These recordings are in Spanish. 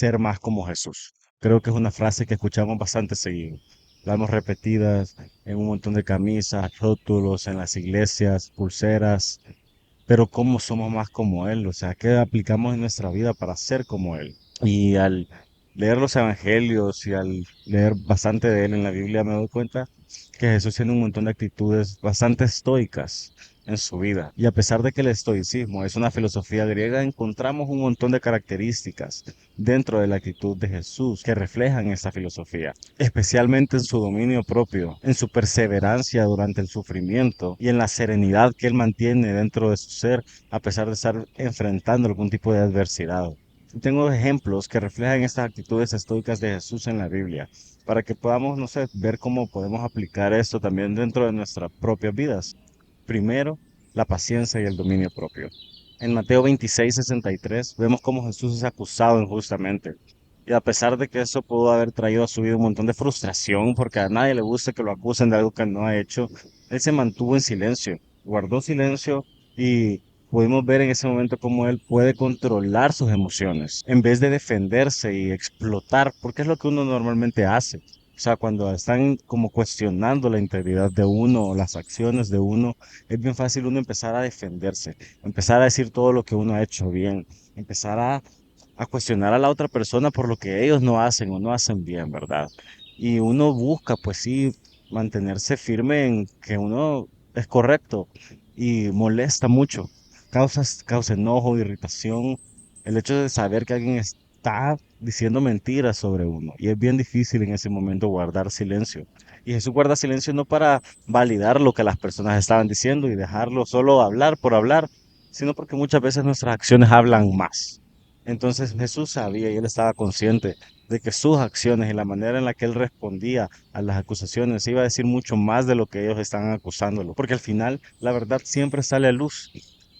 ser más como Jesús. Creo que es una frase que escuchamos bastante seguido. La hemos repetidas en un montón de camisas, rótulos, en las iglesias, pulseras, pero ¿cómo somos más como Él? O sea, ¿qué aplicamos en nuestra vida para ser como Él? Y al leer los evangelios y al leer bastante de Él en la Biblia me doy cuenta que Jesús tiene un montón de actitudes bastante estoicas en su vida. Y a pesar de que el estoicismo es una filosofía griega, encontramos un montón de características dentro de la actitud de Jesús que reflejan esta filosofía, especialmente en su dominio propio, en su perseverancia durante el sufrimiento y en la serenidad que él mantiene dentro de su ser a pesar de estar enfrentando algún tipo de adversidad. Tengo ejemplos que reflejan estas actitudes estoicas de Jesús en la Biblia, para que podamos, no sé, ver cómo podemos aplicar esto también dentro de nuestras propias vidas. Primero, la paciencia y el dominio propio. En Mateo 26:63 vemos cómo Jesús es acusado injustamente. Y a pesar de que eso pudo haber traído a su vida un montón de frustración, porque a nadie le gusta que lo acusen de algo que no ha hecho, él se mantuvo en silencio, guardó silencio y pudimos ver en ese momento cómo él puede controlar sus emociones en vez de defenderse y explotar, porque es lo que uno normalmente hace. O sea, cuando están como cuestionando la integridad de uno o las acciones de uno, es bien fácil uno empezar a defenderse, empezar a decir todo lo que uno ha hecho bien, empezar a cuestionar a la otra persona por lo que ellos no hacen o no hacen bien, ¿verdad? Y uno busca, pues sí, mantenerse firme en que uno es correcto y molesta mucho, causa enojo, irritación, el hecho de saber que alguien está diciendo mentiras sobre uno. Y es bien difícil en ese momento guardar silencio. Y Jesús guarda silencio no para validar lo que las personas estaban diciendo y dejarlo solo hablar por hablar, sino porque muchas veces nuestras acciones hablan más. Entonces Jesús sabía y él estaba consciente de que sus acciones y la manera en la que él respondía a las acusaciones iba a decir mucho más de lo que ellos estaban acusándolo, porque al final la verdad siempre sale a luz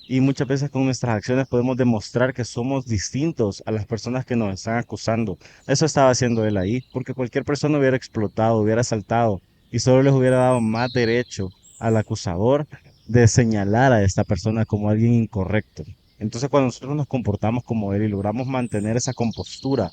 y muchas veces con nuestras acciones podemos demostrar que somos distintos a las personas que nos están acusando. Eso estaba haciendo él ahí, porque cualquier persona hubiera explotado, hubiera saltado y solo les hubiera dado más derecho al acusador de señalar a esta persona como alguien incorrecto. Entonces, cuando nosotros nos comportamos como él y logramos mantener esa compostura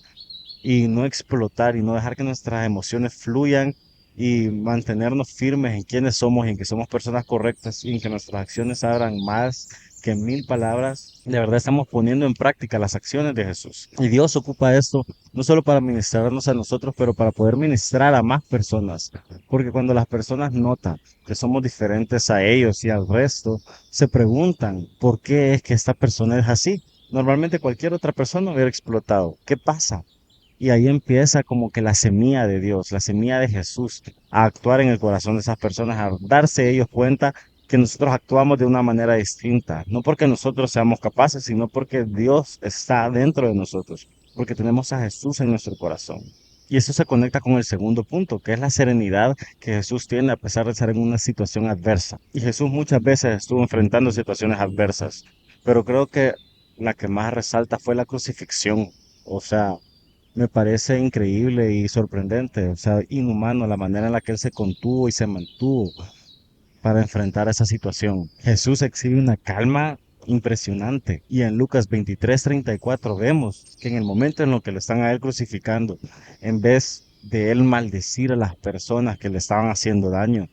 y no explotar y no dejar que nuestras emociones fluyan y mantenernos firmes en quiénes somos y en que somos personas correctas y en que nuestras acciones abran más que mil palabras, de verdad estamos poniendo en práctica las acciones de Jesús. Y Dios ocupa esto no solo para ministrarnos a nosotros, pero para poder ministrar a más personas. Porque cuando las personas notan que somos diferentes a ellos y al resto, se preguntan por qué es que esta persona es así. Normalmente cualquier otra persona hubiera explotado. ¿Qué pasa? Y ahí empieza como que la semilla de Dios, la semilla de Jesús, a actuar en el corazón de esas personas, a darse ellos cuenta que nosotros actuamos de una manera distinta, no porque nosotros seamos capaces, sino porque Dios está dentro de nosotros, porque tenemos a Jesús en nuestro corazón. Y eso se conecta con el segundo punto, que es la serenidad que Jesús tiene a pesar de estar en una situación adversa. Y Jesús muchas veces estuvo enfrentando situaciones adversas, pero creo que la que más resalta fue la crucifixión. O sea, me parece increíble y sorprendente, o sea, inhumano la manera en la que él se contuvo y se mantuvo para enfrentar esa situación. Jesús exhibe una calma impresionante y en Lucas 23:34 vemos que en el momento en lo que lo están a él crucificando, en vez de él maldecir a las personas que le estaban haciendo daño,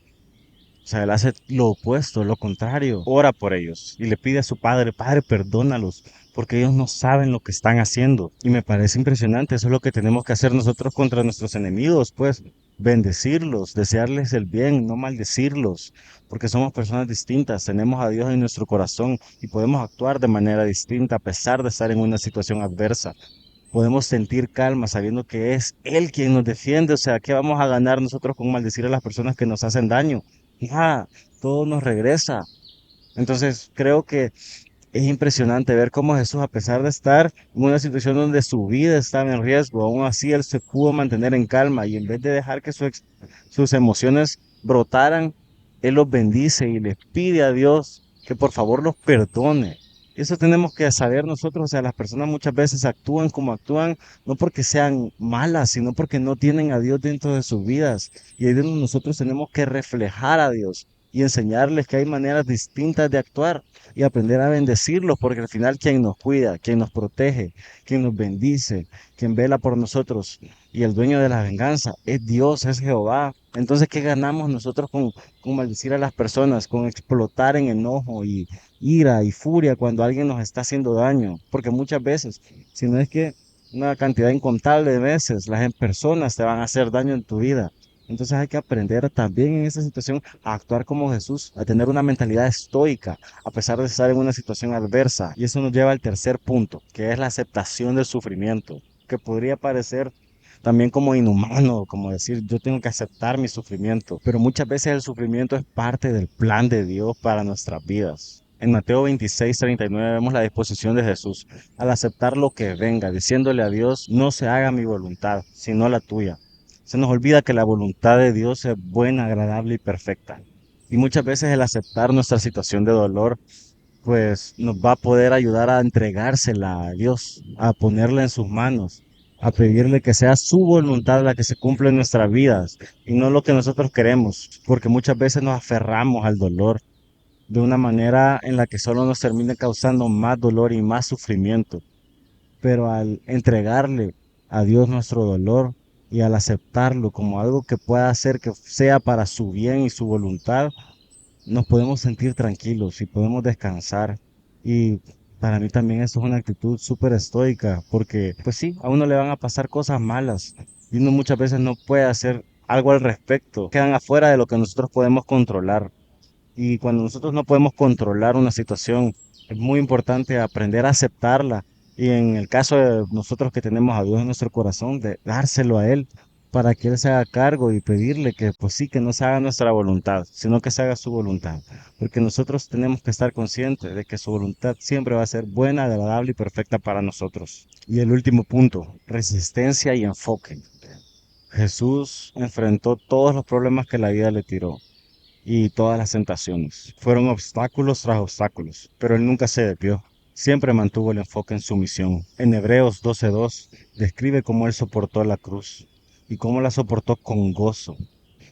o sea, él hace lo opuesto, lo contrario. Ora por ellos y le pide a su padre, Padre, perdónalos, porque ellos no saben lo que están haciendo. Y me parece impresionante, eso es lo que tenemos que hacer nosotros contra nuestros enemigos, pues bendecirlos, desearles el bien, no maldecirlos, porque somos personas distintas, tenemos a Dios en nuestro corazón y podemos actuar de manera distinta a pesar de estar en una situación adversa. Podemos sentir calma sabiendo que es Él quien nos defiende. O sea, ¿qué vamos a ganar nosotros con maldecir a las personas que nos hacen daño? Nada, todo nos regresa. Entonces, creo que es impresionante ver cómo Jesús, a pesar de estar en una situación donde su vida estaba en riesgo, aún así Él se pudo mantener en calma y en vez de dejar que sus emociones brotaran, Él los bendice y les pide a Dios que por favor los perdone. Eso tenemos que saber nosotros, o sea, las personas muchas veces actúan como actúan, no porque sean malas, sino porque no tienen a Dios dentro de sus vidas. Y ahí es donde nosotros tenemos que reflejar a Dios y enseñarles que hay maneras distintas de actuar y aprender a bendecirlos, porque al final quien nos cuida, quien nos protege, quien nos bendice, quien vela por nosotros y el dueño de la venganza es Dios, es Jehová. Entonces, ¿qué ganamos nosotros con maldecir a las personas, con explotar en enojo y ira y furia cuando alguien nos está haciendo daño? Porque muchas veces, si no es que una cantidad incontable de veces, personas te van a hacer daño en tu vida. Entonces hay que aprender también en esa situación a actuar como Jesús, a tener una mentalidad estoica, a pesar de estar en una situación adversa. Y eso nos lleva al tercer punto, que es la aceptación del sufrimiento, que podría parecer también como inhumano, como decir, yo tengo que aceptar mi sufrimiento, pero muchas veces el sufrimiento es parte del plan de Dios para nuestras vidas. En Mateo 26:39 vemos la disposición de Jesús al aceptar lo que venga, diciéndole a Dios, no se haga mi voluntad, sino la tuya. Se nos olvida que la voluntad de Dios es buena, agradable y perfecta. Y muchas veces el aceptar nuestra situación de dolor pues nos va a poder ayudar a entregársela a Dios, a ponerla en sus manos, a pedirle que sea su voluntad la que se cumpla en nuestras vidas y no lo que nosotros queremos, porque muchas veces nos aferramos al dolor de una manera en la que solo nos termina causando más dolor y más sufrimiento. Pero al entregarle a Dios nuestro dolor y al aceptarlo como algo que pueda hacer que sea para su bien y su voluntad, nos podemos sentir tranquilos y podemos descansar. Y para mí también eso es una actitud súper estoica, porque pues sí, a uno le van a pasar cosas malas y uno muchas veces no puede hacer algo al respecto, quedan afuera de lo que nosotros podemos controlar. Y cuando nosotros no podemos controlar una situación, es muy importante aprender a aceptarla. Y en el caso de nosotros que tenemos a Dios en nuestro corazón, de dárselo a Él para que Él se haga cargo y pedirle que, pues sí, que no se haga nuestra voluntad, sino que se haga su voluntad. Porque nosotros tenemos que estar conscientes de que su voluntad siempre va a ser buena, agradable y perfecta para nosotros. Y el último punto, resistencia y enfoque. Jesús enfrentó todos los problemas que la vida le tiró y todas las tentaciones. Fueron obstáculos tras obstáculos, pero él nunca se desvió. Siempre mantuvo el enfoque en su misión. En Hebreos 12:2 describe cómo él soportó la cruz y cómo la soportó con gozo,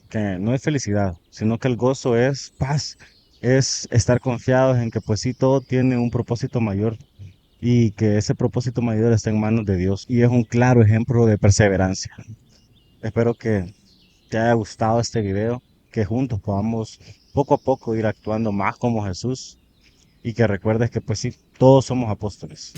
que no es felicidad, sino que el gozo es paz, es estar confiados en que pues sí, todo tiene un propósito mayor y que ese propósito mayor está en manos de Dios y es un claro ejemplo de perseverancia. Espero que te haya gustado este video, que juntos podamos poco a poco ir actuando más como Jesús y que recuerdes que pues sí, todos somos apóstoles.